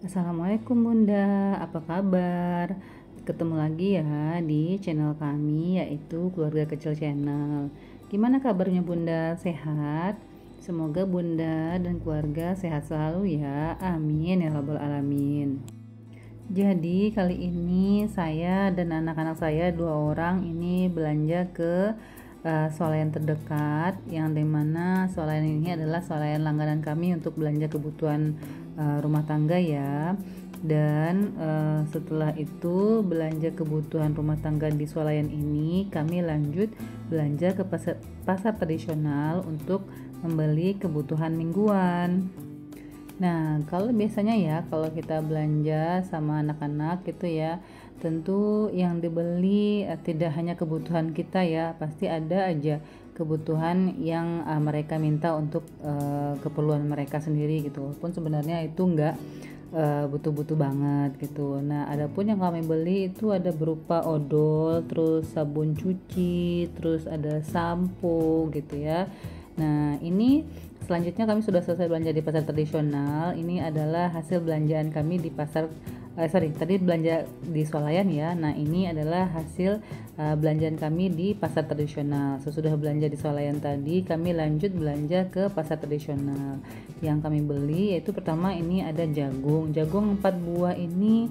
Assalamualaikum Bunda, apa kabar? Ketemu lagi ya di channel kami yaitu Keluarga Kecil Channel. Gimana kabarnya Bunda? Sehat? Semoga Bunda dan keluarga sehat selalu ya. Amin ya rabbal alamin. Jadi kali ini saya dan anak-anak saya 2 orang ini belanja ke swalayan terdekat, yang dimana swalayan ini adalah swalayan langganan kami untuk belanja kebutuhan rumah tangga ya. Dan setelah itu belanja kebutuhan rumah tangga di swalayan ini, kami lanjut belanja ke pasar tradisional untuk membeli kebutuhan mingguan. Nah, kalau biasanya ya, kalau kita belanja sama anak-anak gitu ya, tentu yang dibeli tidak hanya kebutuhan kita ya, pasti ada aja kebutuhan yang mereka minta untuk keperluan mereka sendiri gitu. Walaupun sebenarnya itu enggak butuh-butuh banget gitu. Nah, adapun yang kami beli itu ada berupa odol, terus sabun cuci, terus ada sampo gitu ya. Nah, ini selanjutnya kami sudah selesai belanja di pasar tradisional. Ini adalah hasil belanjaan kami di tadi belanja di swalayan ya. Nah, ini adalah hasil belanjaan kami di pasar tradisional. Sesudah belanja di swalayan tadi, kami lanjut belanja ke pasar tradisional. Yang kami beli yaitu pertama ini ada jagung. Jagung 4 buah ini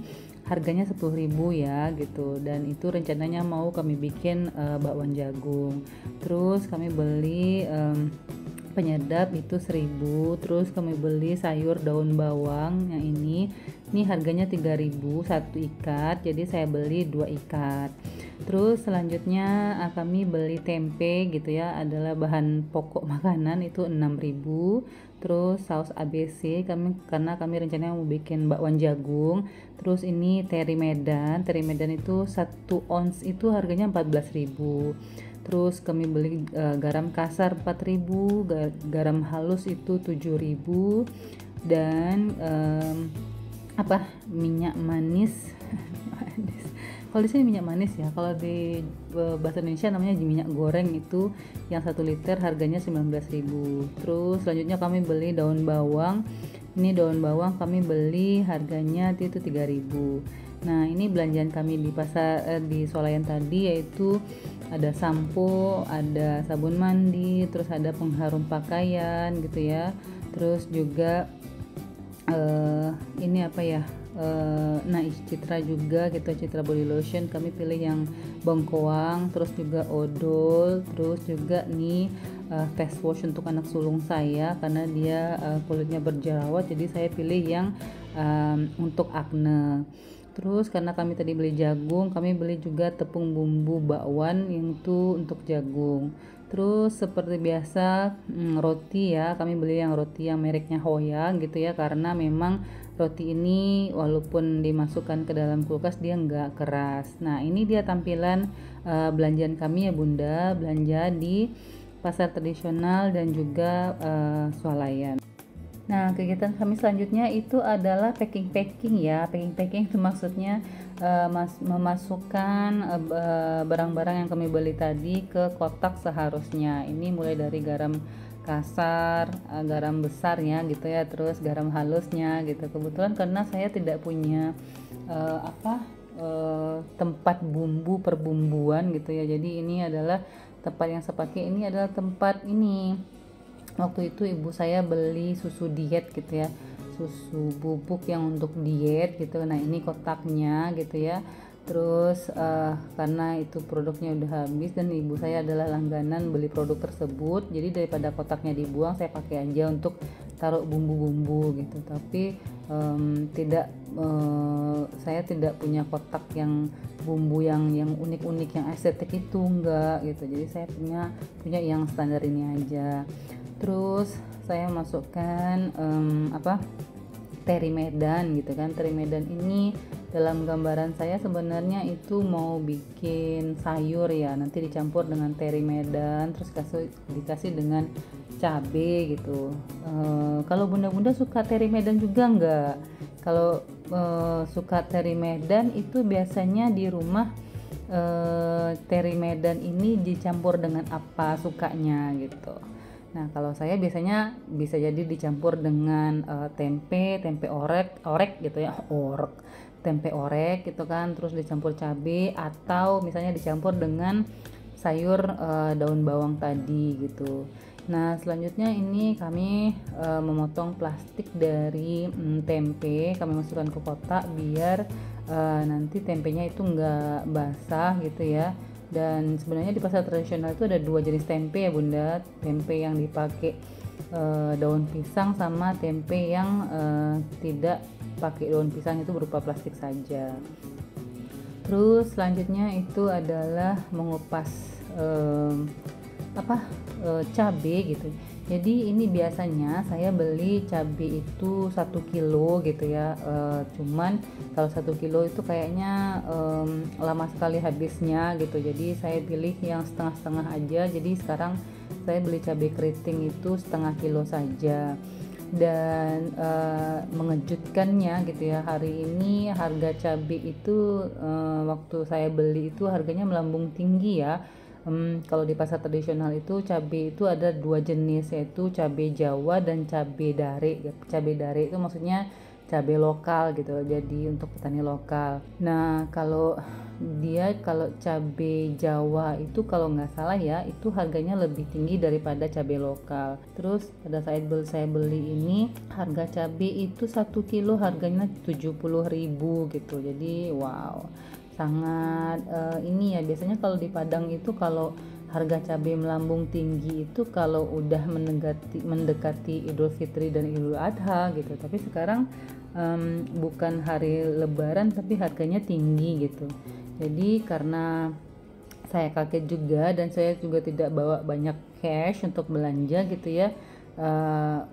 harganya 10.000 ya gitu, dan itu rencananya mau kami bikin bakwan jagung. Terus kami beli penyedap itu 1.000. Terus kami beli sayur daun bawang yang ini harganya 3.000 satu ikat, jadi saya beli 2 ikat. Terus selanjutnya kami beli tempe gitu ya, adalah bahan pokok makanan itu 6.000. Terus saus ABC karena kami rencananya mau bikin bakwan jagung. Terus ini teri Medan itu 1 ons itu harganya 14.000. Terus kami beli garam kasar 4.000, garam halus itu 7.000, dan minyak manis. Kalau di sini minyak manis ya, kalau di bahasa Indonesia namanya minyak goreng, itu yang 1 liter harganya 19.000. Terus selanjutnya kami beli daun bawang. Ini daun bawang kami beli harganya itu 3.000. Nah, ini belanjaan kami di pasar di swalayan tadi, yaitu ada sampo, ada sabun mandi, terus ada pengharum pakaian gitu ya. Terus juga ini apa ya? Nah, Citra juga gitu, Citra body lotion kami pilih yang bengkoang, terus juga odol, terus juga nih face wash untuk anak sulung saya karena dia kulitnya berjerawat, jadi saya pilih yang untuk acne. Terus karena kami tadi beli jagung, kami beli juga tepung bumbu bakwan yang itu untuk jagung. Terus seperti biasa roti ya, kami beli yang roti yang mereknya Hoya gitu ya, karena memang roti ini walaupun dimasukkan ke dalam kulkas dia nggak keras. Nah, ini dia tampilan belanjaan kami ya Bunda, belanja di pasar tradisional dan juga swalayan. Nah, kegiatan kami selanjutnya itu adalah packing ya. Packing itu maksudnya memasukkan barang-barang yang kami beli tadi ke kotak seharusnya. Ini mulai dari garam kasar, garam besarnya gitu ya, terus garam halusnya gitu. Kebetulan karena saya tidak punya tempat bumbu perbumbuan gitu ya. Jadi ini adalah tempat yang saya pakai, ini adalah tempat ini. Waktu itu ibu saya beli susu diet gitu ya, susu bubuk yang untuk diet gitu. Nah, ini kotaknya gitu ya. Terus karena itu produknya udah habis dan ibu saya adalah langganan beli produk tersebut, jadi daripada kotaknya dibuang, saya pakai aja untuk taruh bumbu-bumbu gitu. Tapi saya tidak punya kotak yang bumbu yang unik-unik, yang estetik itu enggak gitu. Jadi saya punya yang standar ini aja. Terus saya masukkan teri Medan gitu kan. Teri Medan ini dalam gambaran saya sebenarnya itu mau bikin sayur ya, nanti dicampur dengan teri Medan, terus dikasih dengan cabe gitu. Kalau bunda-bunda suka teri Medan juga enggak? Kalau suka teri Medan itu biasanya di rumah teri Medan ini dicampur dengan apa sukanya gitu. Nah, kalau saya biasanya bisa jadi dicampur dengan tempe orek gitu ya, tempe orek gitu kan, terus dicampur cabai atau misalnya dicampur dengan sayur daun bawang tadi gitu. Nah, selanjutnya ini kami memotong plastik dari tempe, kami masukkan ke kotak biar nanti tempenya itu enggak basah gitu ya. Dan sebenarnya di pasar tradisional itu ada dua jenis tempe ya Bunda, tempe yang dipakai daun pisang sama tempe yang tidak pakai daun pisang, itu berupa plastik saja. Terus selanjutnya itu adalah mengupas cabai gitu. Jadi ini biasanya saya beli cabai itu 1 kilo gitu ya. Cuman kalau 1 kilo itu kayaknya lama sekali habisnya gitu. Jadi saya pilih yang setengah-setengah aja. Jadi sekarang saya beli cabai keriting itu setengah kilo saja. Dan mengejutkannya gitu ya, hari ini harga cabai itu waktu saya beli itu harganya melambung tinggi ya. Kalau di pasar tradisional itu cabai itu ada dua jenis, yaitu cabai Jawa dan cabai dare. Cabai dare itu maksudnya cabai lokal gitu, jadi untuk petani lokal. Nah, kalau cabai Jawa itu kalau nggak salah ya, itu harganya lebih tinggi daripada cabai lokal. Terus pada saat saya beli ini, harga cabai itu 1 kilo harganya 70.000 gitu. Jadi wow, sangat ini ya, biasanya kalau di Padang itu kalau harga cabai melambung tinggi itu kalau udah mendekati Idul Fitri dan Idul Adha gitu. Tapi sekarang bukan hari Lebaran tapi harganya tinggi gitu. Jadi karena saya kaget juga dan saya juga tidak bawa banyak cash untuk belanja gitu ya,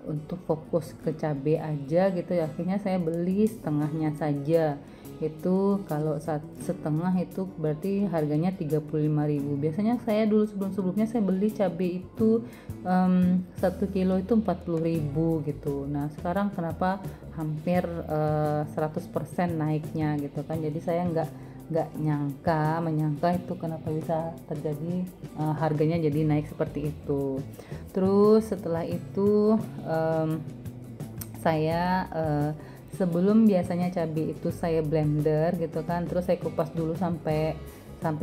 untuk fokus ke cabai aja gitu ya, akhirnya saya beli setengahnya saja. Itu kalau setengah itu berarti harganya 35.000. Biasanya saya dulu sebelumnya saya beli cabai itu 1 kilo itu 40.000 gitu. Nah sekarang kenapa hampir 100% naiknya gitu kan. Jadi saya nggak menyangka itu kenapa bisa terjadi, harganya jadi naik seperti itu. Terus setelah itu saya sebelum biasanya cabai itu saya blender gitu kan, terus saya kupas dulu sampai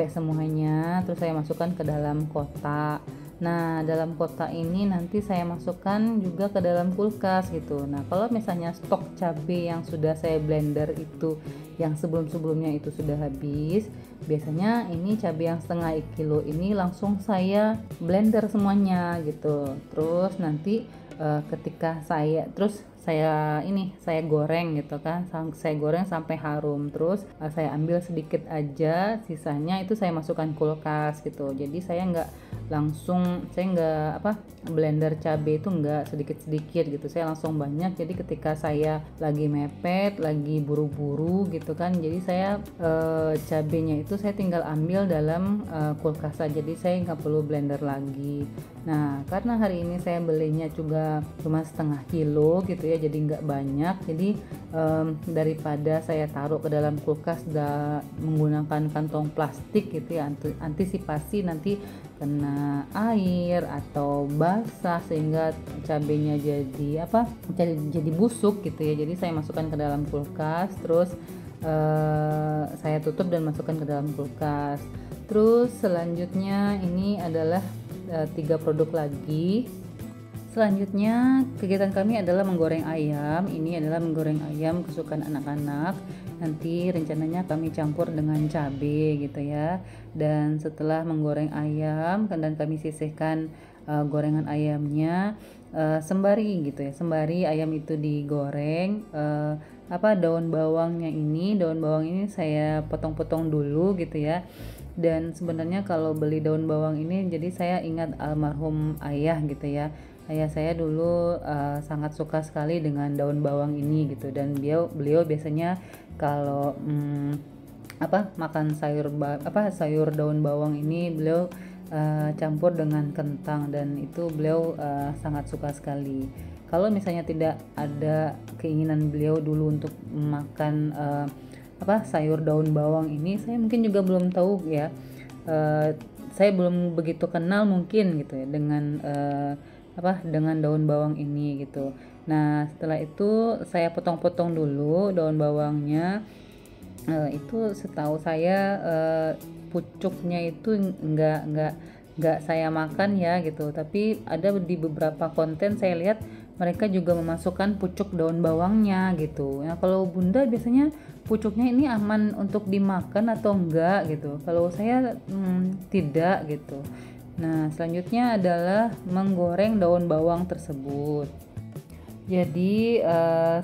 semuanya, terus saya masukkan ke dalam kotak. Nah, dalam kotak ini nanti saya masukkan juga ke dalam kulkas gitu. Nah, kalau misalnya stok cabai yang sudah saya blender itu yang sebelum-sebelumnya itu sudah habis, biasanya ini cabai yang setengah kilo ini langsung saya blender semuanya gitu. Terus nanti ketika saya goreng gitu kan, saya goreng sampai harum, terus saya ambil sedikit aja, sisanya itu saya masukkan kulkas gitu. Jadi saya nggak blender cabai itu nggak sedikit-sedikit gitu, saya langsung banyak. Jadi ketika saya lagi mepet, lagi buru-buru gitu kan, jadi saya cabainya itu saya tinggal ambil dalam kulkas saja, jadi saya nggak perlu blender lagi. Nah, karena hari ini saya belinya juga cuma setengah kilo gitu ya, jadi nggak banyak. Jadi daripada saya taruh ke dalam kulkas menggunakan kantong plastik gitu ya, antisipasi nanti kena air atau basah sehingga cabenya jadi busuk gitu ya. Jadi saya masukkan ke dalam kulkas, terus saya tutup dan masukkan ke dalam kulkas. Terus selanjutnya ini adalah 3 produk lagi. Selanjutnya kegiatan kami adalah menggoreng ayam. Ini adalah menggoreng ayam kesukaan anak-anak. Nanti rencananya kami campur dengan cabai gitu ya. Dan setelah menggoreng ayam dan kami sisihkan gorengan ayamnya, sembari gitu ya. Sembari ayam itu digoreng, daun bawang ini saya potong-potong dulu gitu ya. Dan sebenarnya kalau beli daun bawang ini, jadi saya ingat almarhum ayah gitu ya. Ayah saya dulu sangat suka sekali dengan daun bawang ini gitu, dan beliau biasanya kalau makan sayur daun bawang ini beliau campur dengan kentang, dan itu beliau sangat suka sekali. Kalau misalnya tidak ada keinginan beliau dulu untuk makan sayur daun bawang ini, saya mungkin juga belum tahu ya. Saya belum begitu kenal mungkin gitu ya dengan dengan daun bawang ini gitu. Nah, setelah itu saya potong-potong dulu daun bawangnya. Itu setahu saya pucuknya itu nggak saya makan ya gitu, tapi ada di beberapa konten saya lihat mereka juga memasukkan pucuk daun bawangnya gitu. Nah, kalau Bunda biasanya pucuknya ini aman untuk dimakan atau enggak gitu? Kalau saya tidak gitu. Nah, selanjutnya adalah menggoreng daun bawang tersebut. Jadi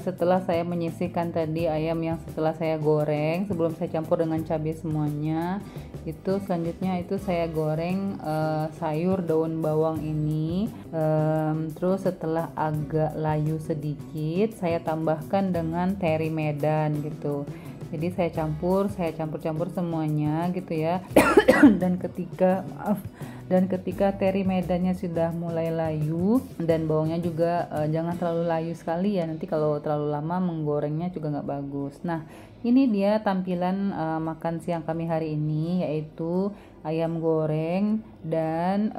setelah saya menyisihkan tadi ayam yang setelah saya goreng, sebelum saya campur dengan cabai semuanya, itu selanjutnya itu saya goreng sayur daun bawang ini. Terus setelah agak layu sedikit, saya tambahkan dengan teri Medan gitu. Jadi saya campur semuanya gitu ya. Dan ketika teri medannya sudah mulai layu dan bawangnya juga jangan terlalu layu sekali ya, nanti kalau terlalu lama menggorengnya juga nggak bagus. Nah, ini dia tampilan makan siang kami hari ini, yaitu ayam goreng dan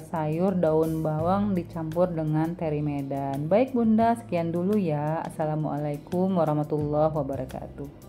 sayur daun bawang dicampur dengan teri medan. Baik Bunda, sekian dulu ya. Assalamualaikum warahmatullahi wabarakatuh.